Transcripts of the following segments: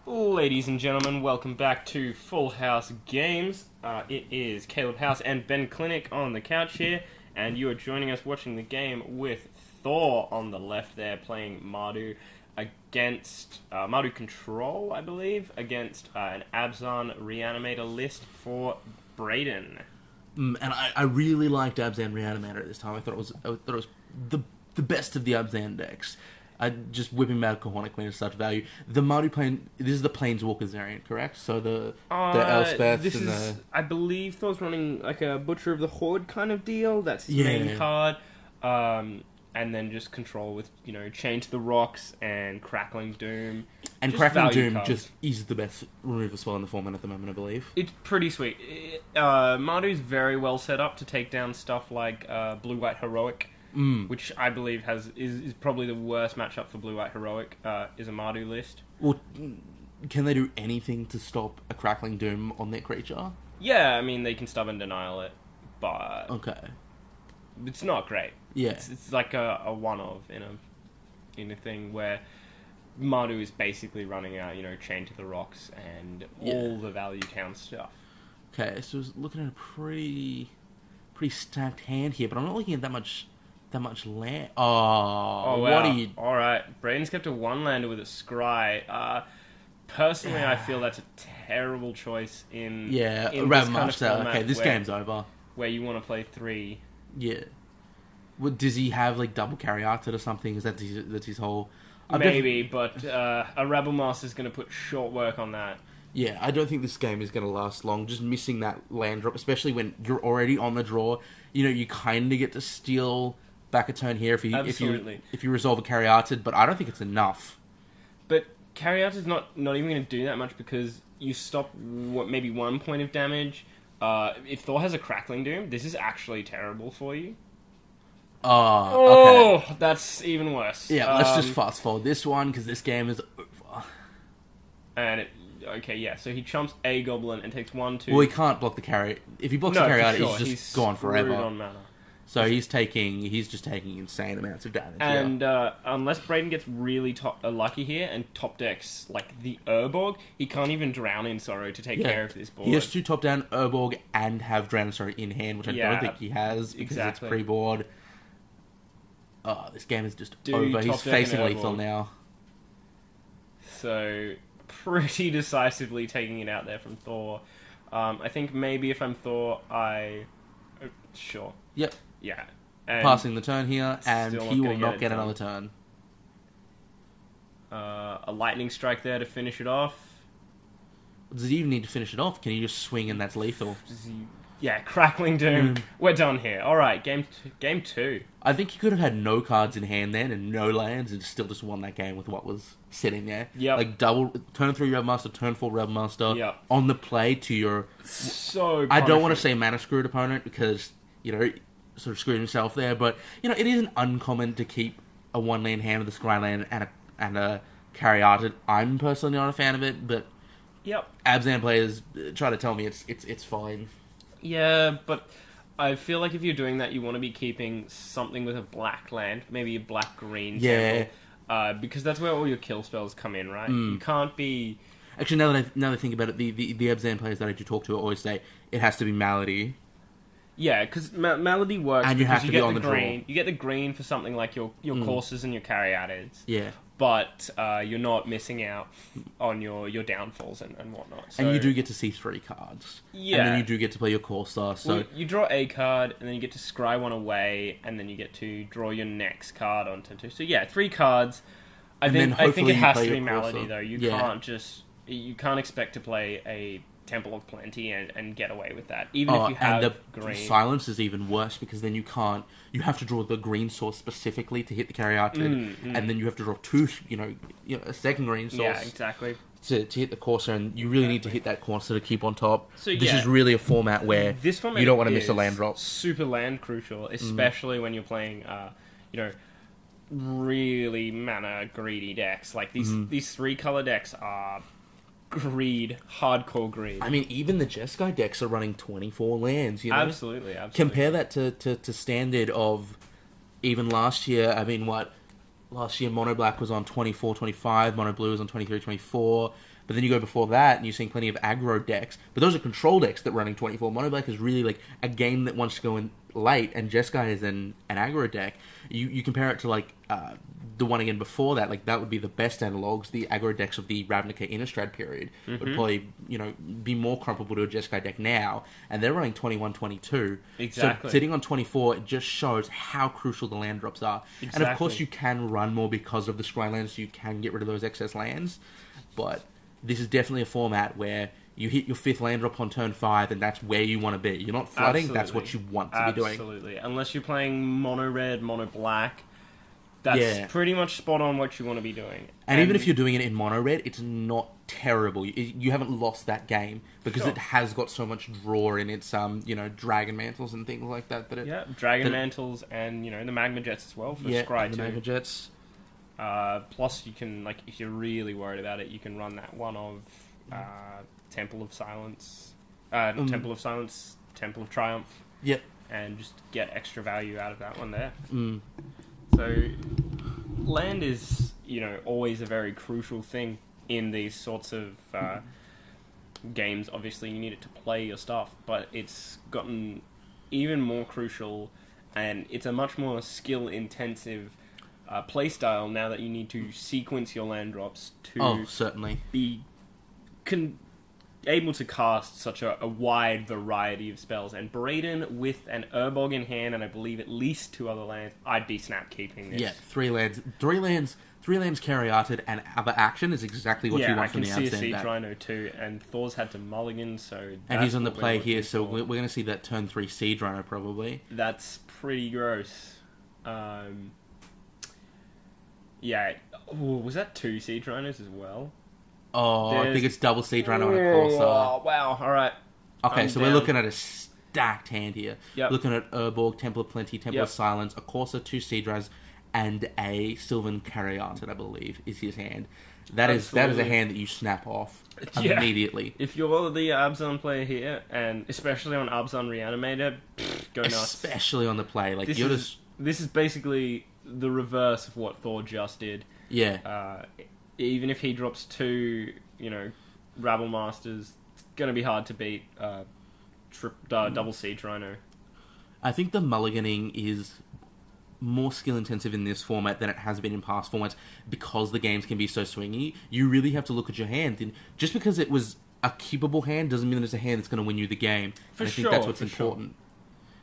Ladies and gentlemen, welcome back to Full House Games. It is Caleb House and Ben Clinic on the couch here, and you are joining us watching the game with Thor on the left there, playing Mardu against Mardu Control, I believe, against an Abzan Reanimator list for Brayden. And I really liked Abzan Reanimator at this time. I thought it was the best of the Abzan decks. Just whipping back Kahornic Queen is such value. The Mardu plane, this is the Planeswalkers variant, correct? So the Elspeth this and is, I believe Thor's running like a Butcher of the Horde kind of deal. That's his Yeah. main card. And then just control with, Chain to the Rocks and Crackling Doom. And Just Crackling value Doom cards. just is the best removal spell in the format at the moment, I believe. It's pretty sweet. Mardu's very well set up to take down stuff like Blue-White Heroic, which I believe is probably the worst matchup for Blue-White Heroic, is a Mardu list. Well, can they do anything to stop a Crackling Doom on their creature? Yeah, I mean, they can Stubborn Denial it, but Okay. it's not great. Yeah. It's like a one-of in a thing where Mardu is basically running out, Chain to the Rocks and all the value town stuff. Okay, so I was looking at a pretty stacked hand here, but I'm not looking at that much land. Oh, wow. What are you... Alright, Brayden's kept a one-lander with a Scry. Personally, I feel that's a terrible choice in Yeah, in Rav this kind of Master. format Okay, this where- game's over. where you want to play 3. Yeah. What, does he have, like, double Caryatid or something? Is that's his whole... Maybe, but a Rebel Master's going to put short work on that. Yeah, I don't think this game is going to last long. Just missing that land drop, especially when you're already on the draw. You kind of get to steal back a turn here if Absolutely. you resolve a Caryatid, but I don't think it's enough. But Caryatid's not even going to do that much because you stop maybe 1 point of damage. If Thor has a Crackling Doom, this is actually terrible for you. Okay. That's even worse. Yeah, let's just fast forward this one, because this game is over. So he chumps a Goblin and takes 1, 2... Well, he can't block the carry. If he blocks the Caryatid, he's just gone screwed forever. on mana. So he's just taking insane amounts of damage. And unless Brayden gets really lucky here and top decks like the Urborg, he can't even Drown in Sorrow to take care of this board. He has to top down Urborg and have Drown in Sorrow in hand, which I don't think he has because it's pre-board. Oh, this game is just over. He's facing lethal now. So, pretty decisively taking it out there from Thor. I think maybe if I'm Thor, sure. Yep. Yeah. And passing the turn here, and still he will not not get done. another turn. A Lightning Strike there to finish it off. Does he even need to finish it off? Can he just swing and that's lethal? Yeah, Crackling Doom. We're done here. Alright, game 2. I think he could have had no cards in hand then and no lands and still just won that game with what was sitting there. Yep. Like double turn 3 Rebel Master, turn 4 Rebel Master on the play to your... So I don't want to say mana screwed opponent because, sort of screwed himself there, but, it isn't uncommon to keep a one-land hand with a Scryland and a Caryatid. I'm personally not a fan of it, but Abzan players try to tell me it's fine. Yeah, but I feel like if you're doing that, you want to be keeping something with a black land, maybe a black-green temple, because that's where all your kill spells come in, right? You can't be... Actually, now that I think about it, the Abzan players that I do talk to always say it has to be Malady. Yeah, because Malady works and you have to be on the green. draw. You get the green for something like your courses and your Caryatids. Yeah. But you're not missing out on your downfalls and whatnot. So, and you do get to see 3 cards. Yeah. And then you do get to play your Corsair. So well, you draw a card, and then you get to scry one away, and then you get to draw your next card on turn 2. So yeah, 3 cards. I think it has to be Malady, though. You can't expect to play a Temple of Plenty and get away with that, even if you have and the green. silence is even worse because then you have to draw the green source specifically to hit the Caryatid, and then you have to draw 2, a second green source. Yeah, exactly. To hit the Corsair, and you really need to hit that Corsair to keep on top. So, this is really a format where you don't want to miss a land drop. Super land crucial, especially when you're playing, really mana greedy decks. Like these 3 color decks are greed, hardcore greed. I mean, even the Jeskai decks are running 24 lands, Absolutely. Compare that to standard of even last year. I mean, last year Mono Black was on 24, 25, Mono Blue was on 23, 24. But then you go before that, and you're seeing plenty of aggro decks. But those are control decks that are running 24. Mono Black is really like a game that wants to go in late, and Jeskai is an aggro deck. You compare it to like the one again before that, like that would be the best analogs. The aggro decks of the Ravnica Innistrad period would probably be more comparable to a Jeskai deck now, and they're running 21, 22. Exactly. So sitting on 24, it just shows how crucial the land drops are. Exactly. And of course, you can run more because of the scry lands, so you can get rid of those excess lands. But this is definitely a format where you hit your 5th land drop on turn 5, and that's where you want to be. You're not flooding, that's what you want to be doing. Absolutely. Unless you're playing mono red, mono black, that's pretty much spot on what you want to be doing. And even if you're doing it in mono red, it's not terrible. You haven't lost that game because it has got so much draw in its dragon mantles and things like that. Dragon mantles and the magma jets as well for scry the too. magma jets. Plus, you can if you're really worried about it, you can run that one of Temple of Silence, Temple of Silence, Temple of Triumph. Yep. And just get extra value out of that one there. Mm. So, land is, always a very crucial thing in these sorts of games. Obviously, you need it to play your stuff, but it's gotten even more crucial, and it's a much more skill-intensive playstyle now that you need to sequence your land drops to certainly be able to cast such a wide variety of spells. And Braden with an Urbog in hand, and I believe at least 2 other lands, I'd be snap keeping this. Yeah, 3 lands. 3 lands carry-arted, and other action is exactly what you want from the outset. Yeah, I can see a Siege Rhino too, and Thor's had to mulligan, so... And he's on the play here, so we're going to see that turn 3 Siege Rhino, probably. That's pretty gross. Yeah. Ooh, was that 2 Siege Rhinos as well? I think it's double Siege Rhino and a Corsair. Oh, wow, alright. Okay, so we're looking at a stacked hand here. Yep. Looking at Urborg, Temple of Plenty, Temple of Silence, a Corsair, 2 Siege Rhinos, and a Sylvan Caryatid, I believe, is his hand. That is a hand that you snap off immediately. If you're the Abzan player here, and especially on Abzan Reanimator, go nuts. Especially on the play. Like this is basically the reverse of what Thor just did. Yeah. Even if he drops 2, Rabble Masters, it's going to be hard to beat double Siege Rhino. I think the mulliganing is more skill intensive in this format than it has been in past formats because the games can be so swingy. You really have to look at your hand. And just because it was a keepable hand doesn't mean that it's a hand that's going to win you the game. I think that's what's important.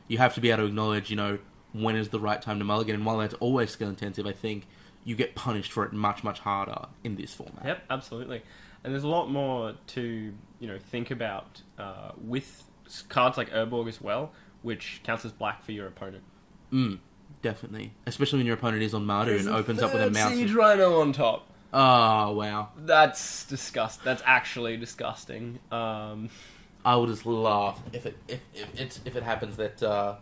You have to be able to acknowledge, when is the right time to mulligan. And while that's always skill intensive, I think you get punished for it much, much harder in this format. Yep, absolutely. And there's a lot more to, think about with cards like Urborg as well, which counts as black for your opponent. Definitely. Especially when your opponent is on Mardu and opens up with a mountain. Siege Rhino on top. Oh, wow. That's disgusting. That's actually disgusting. I will just laugh if it happens that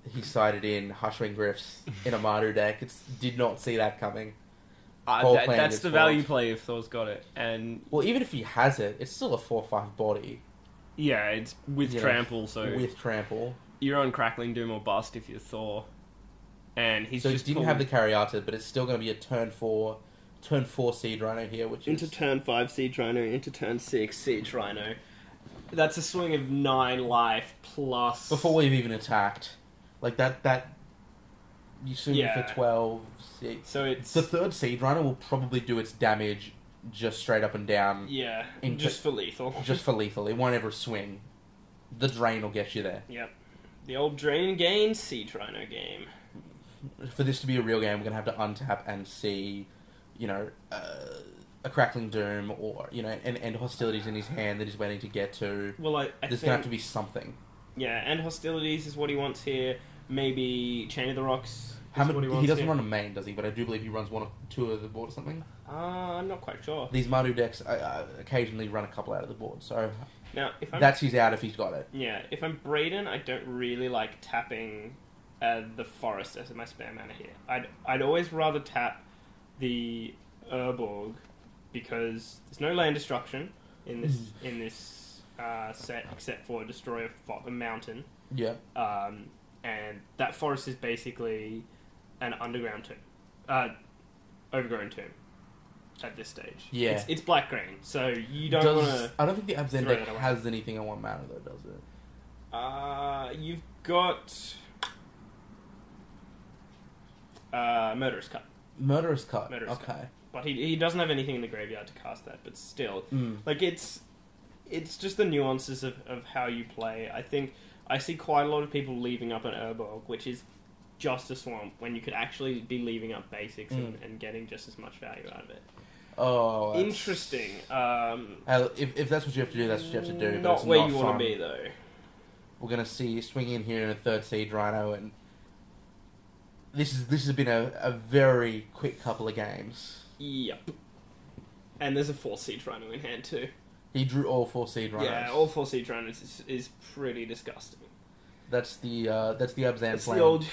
he sided in Hushwing Griffs in a Mardu deck. Did not see that coming. That's the value play if Thor's got it. And well, even if he has it, it's still a 4/5 body. Yeah, it's with trample, so with trample. You're on Crackling Doom or bust if you're Thor. And he's just didn't have the Caryatid, but it's still going to be a turn 4 Siege Rhino here, which into turn 5 Siege Rhino, into turn 6 Siege Rhino. That's a swing of 9 life plus before we've even attacked. Like that you swing for 12. So it's the 3rd Siege Rhino will probably do its damage just straight up and down. Yeah, just for lethal. Just for lethal. It won't ever swing. The drain will get you there. Yep. The old drain and gain Siege Rhino game. For this to be a real game, we're going to have to untap and see, a Crackling Doom or, and hostilities in his hand that he's waiting to get to. Well, there's going to have to be something. Yeah, and hostilities is what he wants here. Maybe Chain of the Rocks is what he wants. He doesn't run a main, does he? But I do believe he runs 1 or 2 of the board or something. I'm not quite sure. These Mardu decks occasionally run a couple out of the board, so now that's his out if he's got it. Yeah, if I'm Braden, I don't really like tapping the Forest as my spare mana here. I'd always rather tap the Urborg because there's no land destruction in this set except for destroy a mountain. Yeah. And that forest is basically an underground tomb, overgrown tomb. at this stage. Yeah. It's black green, so you don't want to. I don't think the Abzan throw deck that away. has anything on 1 mana though, does it? You've got Murderous Cut. Murderous Cut. Murderous okay. Cut. But he doesn't have anything in the graveyard to cast that, but still. Like, it's just the nuances of how you play. I think I see quite a lot of people leaving up an Urborg, which is just a swamp, when you could actually be leaving up basics and getting just as much value out of it. Oh, that's... Interesting. If that's what you have to do, that's what you have to do. But Not it's where not you want fun. to be, though. We're going to see you swing in here in a 3rd Siege Rhino, and this has been a very quick couple of games. Yep. And there's a 4 Siege Rhino in hand, too. He drew all 4 Siege Rhinos. Yeah, all 4 Siege Rhinos is pretty disgusting. That's the Abzan It's plan. the old...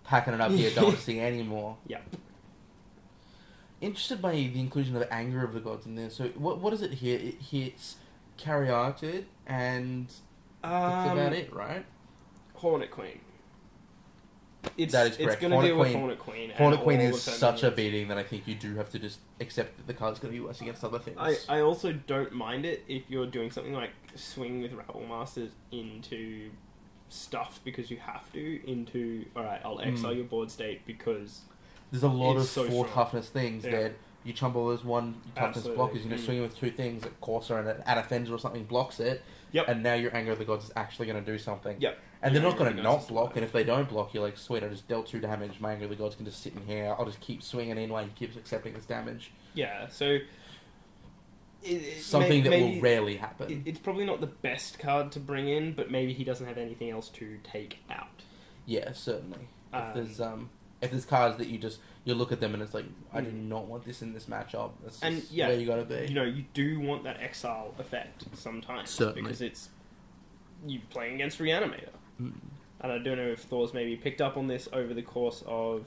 Packing it up here, don't want to see any more. Yep. Interested by the inclusion of Anger of the Gods in there. So what is it here? It hits Caryatid and that's about it, right? Hornet Queen. That is correct. It's going to deal with Hornet Queen. Hornet and Queen all is of her such a minions. beating that I think you do have to just accept that the card's going to be worse against other things. I also don't mind it if you're doing something like swing with Rabble Masters into stuff because you have to, into, alright, I'll exile your board state because... There's a lot of it's so 4 strong. toughness things that you chumble as 1 toughness Absolutely. blockers, swinging with 2 things, like Corsair and an Offender or something blocks it, Yep. and now your Anger of the Gods is actually going to do something. Yep. And they're Your not going Anger to of the Gods not is block, fine. and if they don't block, you're like, sweet, I just dealt 2 damage, my Anger of the Gods can just sit in here, I'll just keep swinging in while he keeps accepting this damage. Yeah, so... Something that will rarely happen. It's probably not the best card to bring in, but maybe he doesn't have anything else to take out. Yeah, certainly. If there's cards that you look at them and it's like, I do not want this in this matchup. That's just And, yeah, where you gotta be. You do want that exile effect sometimes. Certainly. Because it's... You playing against Reanimator. And I don't know if Thor's maybe picked up on this over the course of,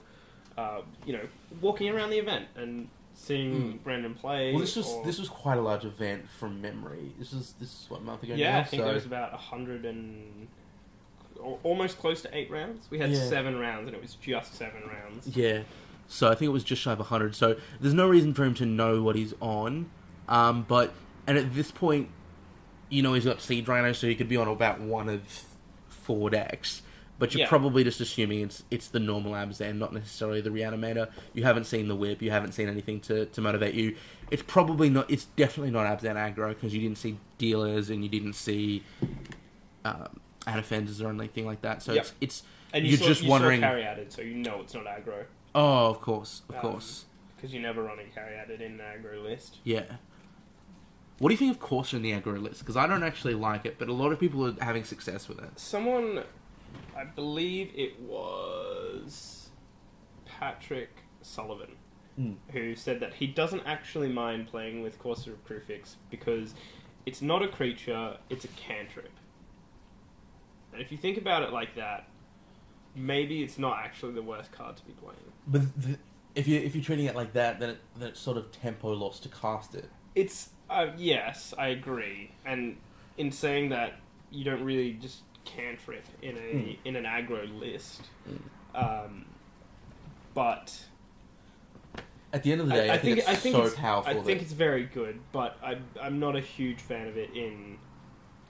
walking around the event and seeing Brandon play. Well, this was quite a large event from memory. This is what, a month ago Yeah, now? I think there was about 100 and... almost close to 8 rounds. We had 7 rounds, and it was just 7 rounds. Yeah. So I think it was just shy of 100. So there's no reason for him to know what he's on. And at this point, he's got Siege Rhino, so he could be on about 1 of 4 decks. But you're probably just assuming it's the normal Abzan, not necessarily the Reanimator. You haven't seen the whip, you haven't seen anything to motivate you. It's definitely not Abzan aggro, because you didn't see dealers and you didn't see Anafenders or anything like that. So it's and you're just wondering. Saw Caryatid, so you know it's not aggro. Oh, of course. Because you never run a Caryatid in an aggro list. Yeah. What do you think of Corsair in the aggro list? Because I don't actually like it, but a lot of people are having success with it. Someone, I believe it was Patrick Sullivan, who said that he doesn't actually mind playing with Corsair of Kruphix because it's not a creature, it's a cantrip. And if you think about it like that, maybe it's not actually the worst card to be playing. But if you're treating it like that, then it's sort of tempo loss to cast it. It's yes, I agree. And in saying that, you don't really just cantrip in an aggro list. But at the end of the day, I think it's so powerful. I think it's very good, but I'm not a huge fan of it in.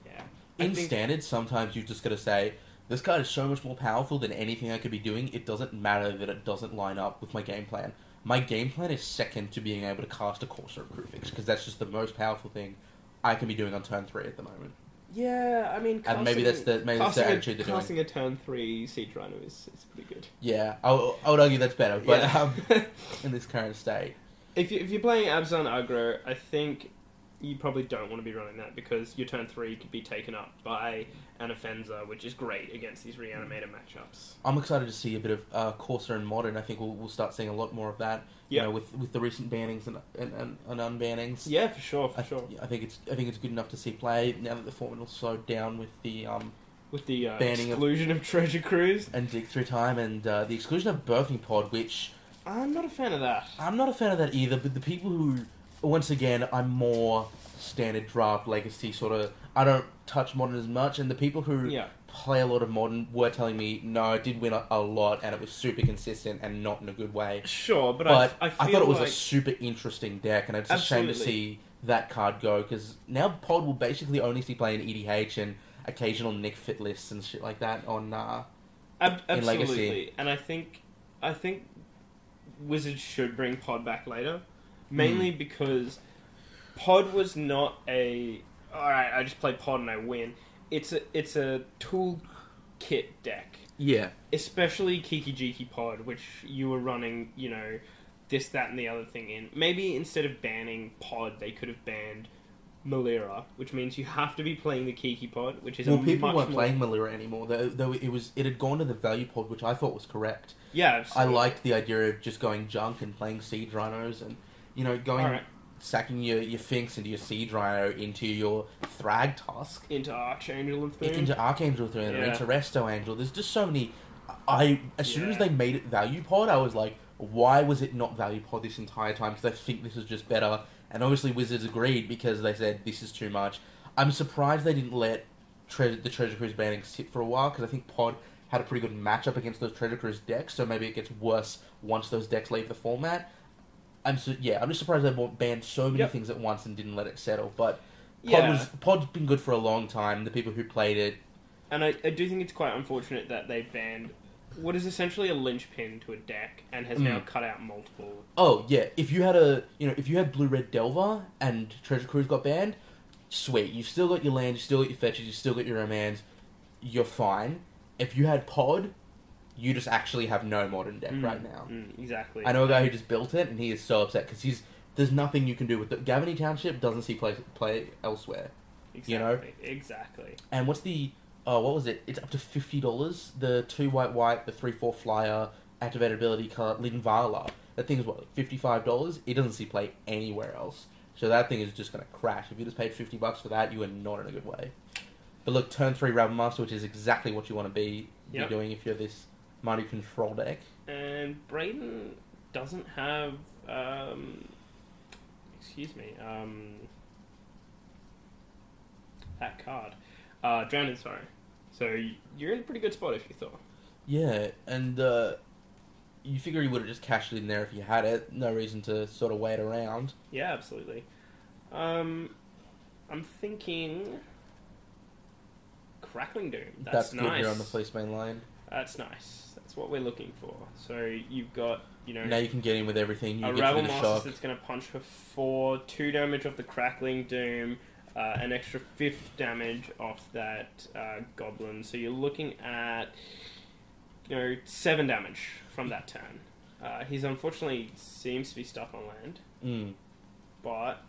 Yeah. In standard, sometimes you've just got to say, this card is so much more powerful than anything I could be doing. It doesn't matter that it doesn't line up with my game plan. My game plan is second to being able to cast a Corsair of Kruphix, because that's just the most powerful thing I can be doing on turn 3 at the moment. Yeah, I mean, and maybe that's the attitude they're doing. Casting a turn 3 Siege Rhino is pretty good. Yeah, I would argue that's better, but in this current state. If you're playing Abzan aggro, I think you probably don't want to be running that because your turn 3 could be taken up by an Offenza, which is great against these Reanimator matchups. I'm excited to see a bit of Corsair and Modern. I think we'll start seeing a lot more of that. Yeah, with the recent bannings and unbannings. Yeah, for sure. I think it's good enough to see play now that the format will slow down with the banning exclusion of Treasure Cruise and Dig Through Time and the exclusion of Birthing Pod, which I'm not a fan of that. I'm not a fan of that either. But the people who, once again, I'm more standard draft legacy sort of. I don't touch Modern as much, and the people who play a lot of Modern were telling me, no, it did win a lot, and it was super consistent and not in a good way. Sure, but I I feel thought it was like... a super interesting deck, and it's a shame to Absolutely. see that card go, because now Pod will basically only see play in EDH and occasional Nick Fit lists and shit like that on in Absolutely, Legacy. and I think Wizards should bring Pod back later, mainly because Pod was not a alright, I just play Pod and I win. It's a toolkit deck, Yeah. especially Kiki Jiki Pod, which you were running, you know, this, that, and the other thing in. Maybe instead of banning Pod, they could have banned Malira, which means you have to be playing the Kiki Pod, which is Well, a people much weren't more... playing Malira anymore, though it had gone to the value pod, which I thought was correct. Yeah, I absolutely. liked the idea of just going junk and playing Siege Rhinos and, you know, going Alright. sacking your Finks into your Siege Rhino into your Thrag Tusk, Into Archangel and things. into Archangel Throne, Yeah. into Resto Angel. There's just so many. As soon as Yeah. they made it value pod, I was like, why was it not value pod this entire time? Because I think this is just better. And obviously Wizards agreed because they said this is too much. I'm surprised they didn't let the Treasure Cruise banning sit for a while, because I think Pod had a pretty good matchup against those Treasure Cruise decks, so maybe it gets worse once those decks leave the format. I'm just surprised they banned so many Yep. things at once and didn't let it settle. But Yeah. Pod's been good for a long time. The people who played it, And I do think it's quite unfortunate that they banned what is essentially a linchpin to a deck and has now cut out multiple. oh yeah, if you had Blue Red Delver and Treasure Cruise got banned, sweet. You still got your lands, you still got your fetches, you still got your Romans, you're fine. If you had Pod, you just actually have no modern deck right now. Exactly. I know a guy who just built it, and he is so upset because there's nothing you can do with it. Gavany Township doesn't see play elsewhere. Exactly. You know? Exactly. And what's the what was it? It's up to $50. The 2 white, the 3/4 flyer, activated ability card, Linvala. That thing is what, like $55? It doesn't see play anywhere else. So that thing is just gonna crash. If you just paid $50 for that, you are not in a good way. But look, turn 3 Rabble Master, which is exactly what you want to be Yep. doing if you're this Mighty Control deck. And Braden doesn't have excuse me, that card. Drowned, sorry. So you're in a pretty good spot if you thought. Yeah, and you figure he would have just cashed it in there if you had it. No reason to sort of wait around. Yeah, absolutely. I'm thinking Crackling Doom. That's good nice. here on the Fleece main line. That's nice. That's what we're looking for. So you've got, you know, Now you can get in with everything. You a get Rabble to the Master shock. that's going to punch for 4, 2 damage off the Crackling Doom, an extra 5th damage off that Goblin. So you're looking at, 7 damage from that turn. He's unfortunately seems to be stuck on land, but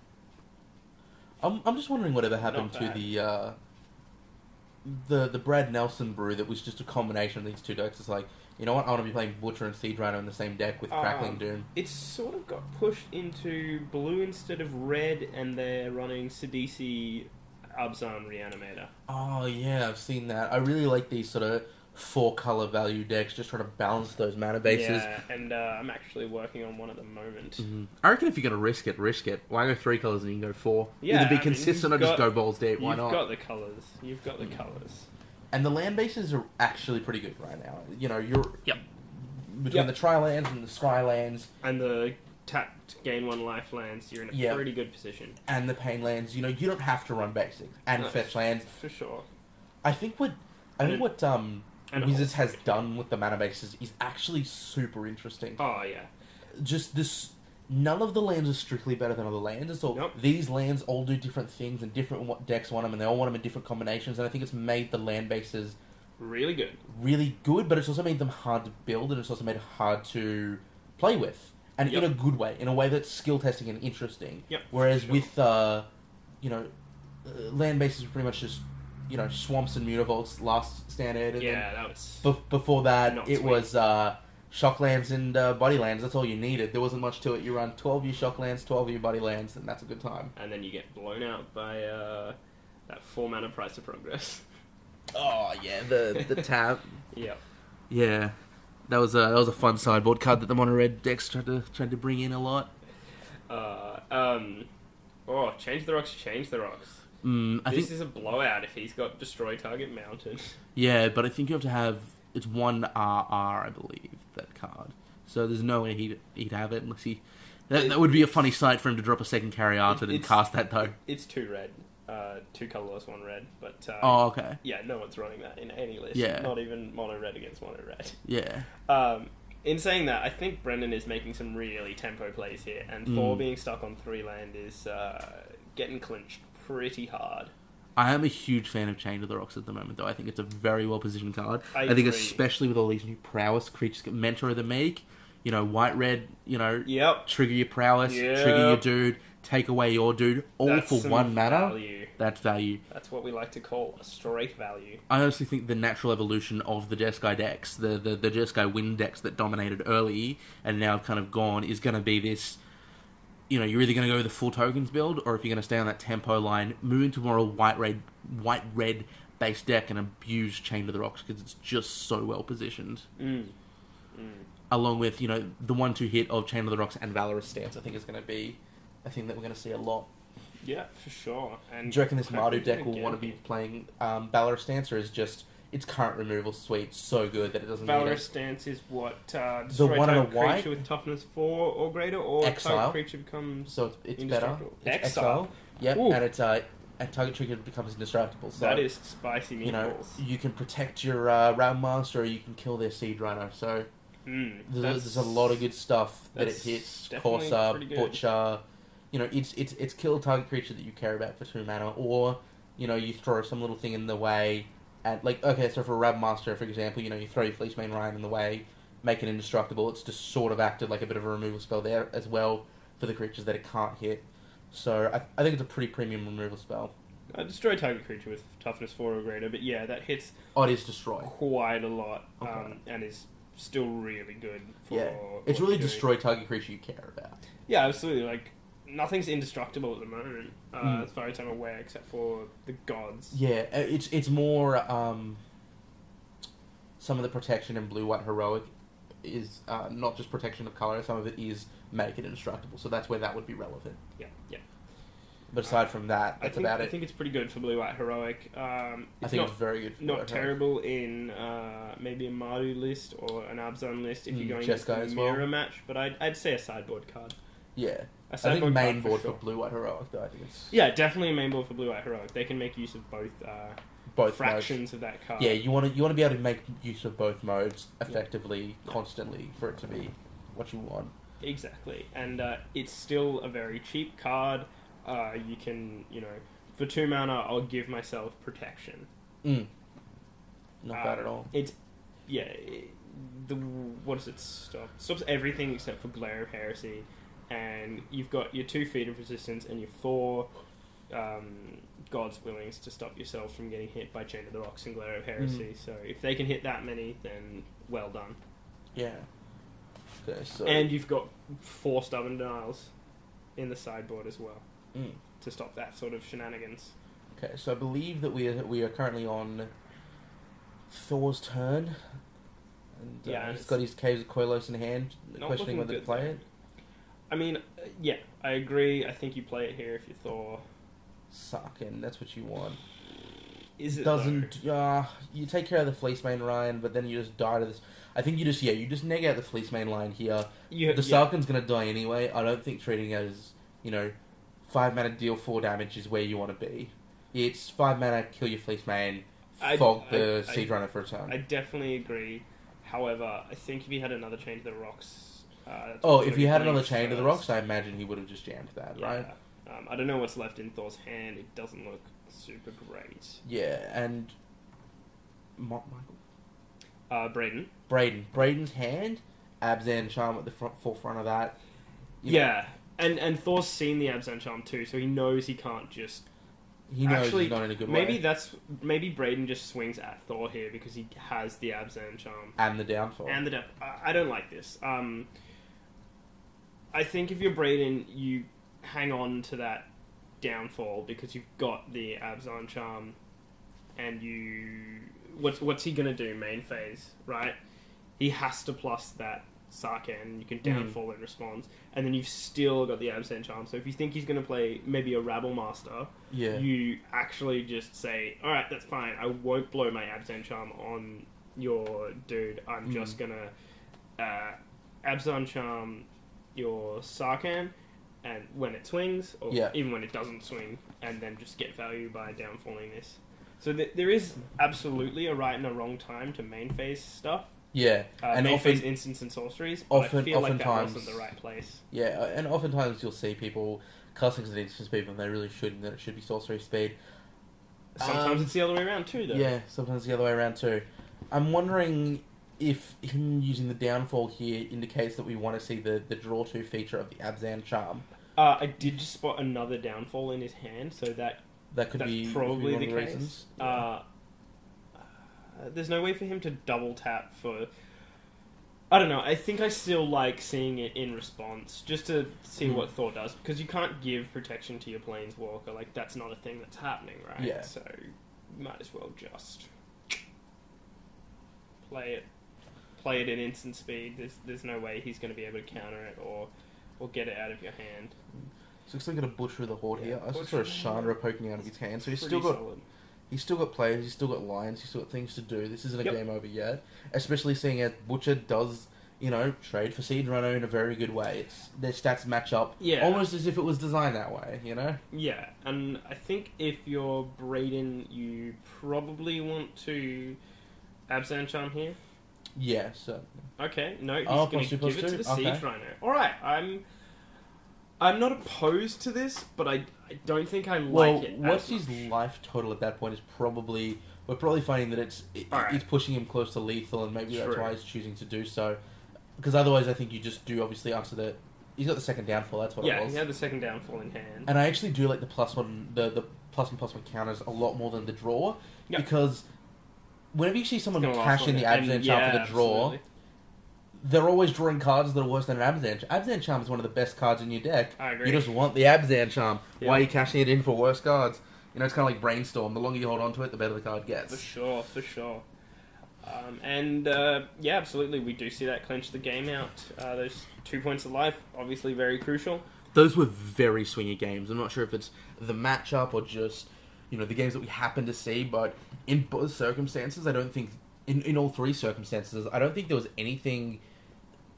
I'm just wondering whatever happened Not to the Brad Nelson brew that was just a combination of these two decks. It's like, you know what, I want to be playing Butcher and Siege Rhino in the same deck with Crackling Doom. it's sort of got pushed into blue instead of red, and they're running Sidisi Abzan Reanimator. Oh yeah, I've seen that. I really like these sort of 4-color value decks, just trying to balance those mana bases. Yeah, and I'm actually working on one at the moment. I reckon if you're going to risk it. Why go 3 colors and you can go 4? Yeah, Either I be mean, consistent or you've just got- go balls deep. Why You've not? got the colours. You've got the colours. And the land bases are actually pretty good right now. You know, you're Yep. between Yep. the Tri-lands and the Skylands And the tapped gain 1 life lands, you're in a Yeah. pretty good position. and the Pain lands, you know, you don't have to run basics and No. fetch lands. For sure. I think what And Wizards has done with the mana bases is actually super interesting. Oh, yeah. Just this, none of the lands are strictly better than other lands. It's all Nope. these lands all do different things and different decks want them, and they all want them in different combinations. And I think it's made the land bases Really good. really good, but it's also made them hard to build, and it's also made it hard to play with, and Yep. in a good way, in a way that's skill testing and interesting. Yep. Whereas sure. with land bases are pretty much just swamps and mutavaults last standard. And Yeah, that was... then before that, Not it sweet. was shocklands and bodylands. That's all you needed. There wasn't much to it. You run 12 of your shocklands, 12 of your bodylands, and that's a good time. And then you get blown out by that 4 mana Price of Progress. Oh yeah, the tab. Yep. Yeah, that was a fun sideboard card that the mono red decks tried to bring in a lot. Change the rocks, change the rocks. I This think is a blowout if he's got destroy target mounted. yeah, but I think you have to have it's one RR, I believe, that card. So there's no way he'd have it unless he. That would be a funny sight for him to drop a second Carriata and cast that though. It's 2 red, 2 colorless, 1 red. But Oh, okay. yeah, no one's running that in any list. Yeah. Not even mono red against mono red. Yeah. In saying that, I think Brendan is making some really tempo plays here, and Thor being stuck on 3 land is getting clinched pretty hard. I am a huge fan of Chain of the Rocks at the moment, though. I think it's a very well positioned card. I think agree. especially with all these new prowess creatures, Mentor of the Meek, white red, Yep. trigger your prowess, trigger your dude, take away your dude, all That's for some 1 mana. value. That's value. That's what we like to call a straight value. I honestly think the natural evolution of the Jeskai decks, the Jeskai wind decks that dominated early and now have kind of gone, is going to be this. You're either going to go with the full tokens build, or if you're going to stay on that tempo line, move into more a white red based deck and abuse Chain of the Rocks because it's just so well positioned. Along with the 1-2 hit of Chain of the Rocks and Valorous Stance, I think is going to be a thing that we're going to see a lot. Yeah, for sure. And Do you reckon this Mardu deck will again, want to be playing Valorous Stance, or is just its current removal suite so good that it doesn't need Valorous it? Stance is what The one on a creature white? with toughness 4 or greater, or Exile. target creature becomes So it's better. indestructible. It's Exile. Yep, Ooh. and it's a target trigger becomes indestructible. So That is spicy meatballs. you can protect your Realm Master, or you can kill their Seed Rhino. So there's a lot of good stuff that it that's hits. definitely Corsair, pretty good. Butcher. It's kill a target creature that you care about for 2 mana, or you throw some little thing in the way. And so for a Realm Master, for example, you throw your Fleecemane Ryan in the way, make it indestructible. It's just sort of acted like a bit of a removal spell there as well for the creatures that it can't hit. So I think it's a pretty premium removal spell. Destroy target creature with toughness 4 or greater, but yeah, that hits Oh, it is destroy. quite a lot, Okay. and is still really good for Yeah, it's what really you're doing. destroy target creature you care about. Yeah, absolutely. Like, nothing's indestructible at the moment, as far as I'm aware, except for the gods. Yeah, it's more some of the protection in blue-white heroic is not just protection of color. Some of it is make it indestructible. So that's where that would be relevant. Yeah. But aside from that, that's about I it. think it's pretty good for blue-white heroic. I It's think not, it's very good. For not Blue-White terrible in maybe a Mardu list or an Abzone list if you're going against Jeskai a as well. mirror match, but I'd say a sideboard card. Yeah, A I sideboard think main card board sure. for blue-white heroic though. I think it's Yeah, definitely a main board for blue-white heroic. They can make use of both both fractions of that card. modes. Yeah, you want to be able to make use of both modes effectively, constantly for it to be what you want. Exactly, and it's still a very cheap card. You can, for 2 mana, I'll give myself protection. Not bad at all. It's, what does it stop? It stops everything except for Glare of Heresy, and you've got your 2 Feet of Resistance and your 4 God's Willings to stop yourself from getting hit by Chain of the Rocks and Glare of Heresy. So if they can hit that many, then well done. Yeah. Okay, so And you've got 4 Stubborn Denials in the sideboard as well to stop that sort of shenanigans. okay, so I believe that we are currently on Thor's turn, and Yeah, he's got his Caves of Koilos in hand, Not questioning looking whether to good, play though. it. I mean, yeah, I agree. I think you play it here if you Thor. Suck, and that's what you want. Is it Doesn't you take care of the Fleecemane Ryan, but then you just die to this. I think you just neg out the Fleecemane line here. though? The Sarkhan's gonna die anyway. I don't think treating it as 5 mana deal 4 damage is where you want to be. It's 5 mana kill your Fleecemane, fog the Siege Runner for a turn. I definitely agree. However, I think if he had another Chain to the Rocks... if you had another Chain to the Rocks, I imagine he would have just jammed that, right? I don't know what's left in Thor's hand. It doesn't look super great. Yeah, and... Michael? Braden. Braden's hand, Abzan Charm at the forefront of that. And Thor's seen the Abzan Charm too, so he knows he can't just... He knows Actually, he's not in a good maybe way. maybe Braden just swings at Thor here because he has the Abzan Charm. And the downfall. And the depth. I don't like this. I think if you're Braden, you hang on to that downfall because you've got the Abzan Charm, and you... What's he gonna do main phase, right? He has to plus that Sarkhan, you can downfall in response, and then you've still got the Abzan Charm. So if you think he's going to play maybe a Rabble Master, you actually just say, alright, that's fine, I won't blow my Abzan Charm on your dude, I'm just going to Abzan Charm your Sarkhan, and when it swings, or even when it doesn't swing, and then just get value by downfalling this. So there is absolutely a right and a wrong time to main phase stuff. Yeah, and main phase instants and sorceries, but I feel like that wasn't the right place. Yeah, and oftentimes you'll see people casting as an instant speed when they really shouldn't, that it should be sorcery speed. Sometimes it's the other way around too, though. Yeah, sometimes the other way around too. I'm wondering if him using the downfall here indicates that we want to see the draw 2 feature of the Abzan Charm. I did just spot another downfall in his hand, so that's probably the case. Reasons. There's no way for him to double tap for... I don't know, I think I still like seeing it in response, just to see what Thor does, because you can't give protection to your Planeswalker, like, that's not a thing that's happening, right? Yeah. So, you might as well just play it at instant speed. There's no way he's going to be able to counter it, or get it out of your hand. So looks like going to butcher the Horde here. I just saw a Chandra poking out of his hand, so he's still got players, he's still got lines, he's still got things to do. This isn't a game over yet. Especially seeing as Butcher does, trade for Seed Runner in a very good way. Their stats match up almost as if it was designed that way, Yeah, and I think if you're Braden, you probably want to Abzan Charm here. Yeah, certainly. Okay, no, he's going to give it to the Siege Rhino. Alright, I'm not opposed to this, but I don't think I like it. What's his life total at that point is probably... We're probably finding that it's pushing him close to lethal, and maybe that's why he's choosing to do so. Because otherwise I think you just do, obviously, answer the... He's got the second downfall, that's what it was. Yeah, he had the second downfall in hand. And I actually do like the +1, the +1/+1 counters a lot more than the draw, because whenever you see someone cash in the Abzan Charm for the draw... Absolutely. They're always drawing cards that are worse than an Abzan. Abzan Charm is one of the best cards in your deck. I agree. You just want the Abzan Charm. Yeah. Why are you cashing it in for worse cards? It's kind of like Brainstorm. The longer you hold on to it, the better the card gets. For sure. Absolutely, we do see that clinch the game out. Those 2 points of life, obviously very crucial. Those were very swingy games. I'm not sure if it's the matchup or just, the games that we happen to see, but in both circumstances, I don't think... In all three circumstances, I don't think there was anything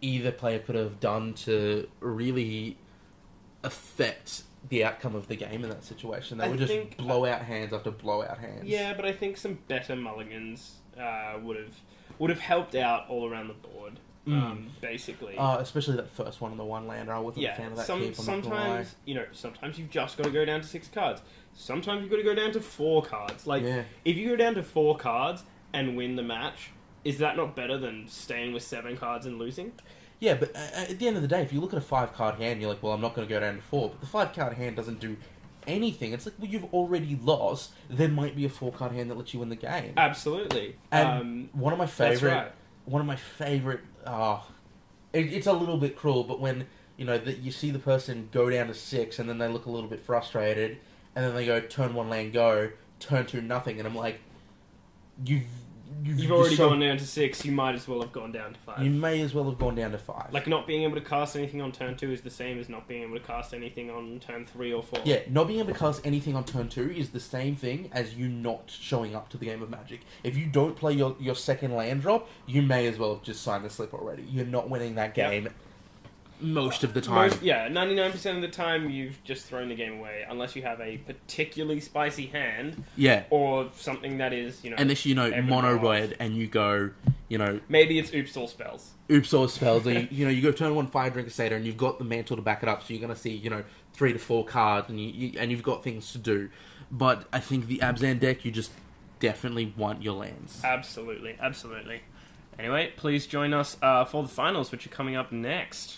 either player could have done to really affect the outcome of the game in that situation. They were just blowout hands after blowout hands. Yeah, but I think some better mulligans would have helped out all around the board. Basically, especially that first one on the one lander. I wasn't a fan of that. Sometimes you've just got to go down to 6 cards. Sometimes you've got to go down to 4 cards. If you go down to 4 cards and win the match, is that not better than staying with 7 cards and losing? Yeah, but at the end of the day, if you look at a 5-card hand, you're like, well, I'm not going to go down to 4. But the 5-card hand doesn't do anything. It's like, well, you've already lost. There might be a 4-card hand that lets you win the game. Absolutely. And one of my favorite... It's a little bit cruel, but when, you see the person go down to 6, and then they look a little bit frustrated, and then they go, turn 1 land, go, turn 2 nothing, and I'm like... You've already gone down to 6, you might as well have gone down to 5. You may as well have gone down to 5. Like, not being able to cast anything on turn 2 is the same as not being able to cast anything on turn 3 or 4. Yeah, not being able to cast anything on turn 2 is the same thing as you not showing up to the game of Magic. If you don't play your second land drop, you may as well have just signed the slip already. You're not winning that game most of the time. 99% of the time you've just thrown the game away, unless you have a particularly spicy hand. Yeah. Or something that is, unless mono red and you go, maybe it's oops all spells. Oops all spells. And you go turn 1 Fire Drinker Satyr and you've got the mantle to back it up, so you're going to see, 3 to 4 cards and you've got things to do. But I think the Abzan deck, you just definitely want your lands. Absolutely. Anyway, please join us for the finals, which are coming up next.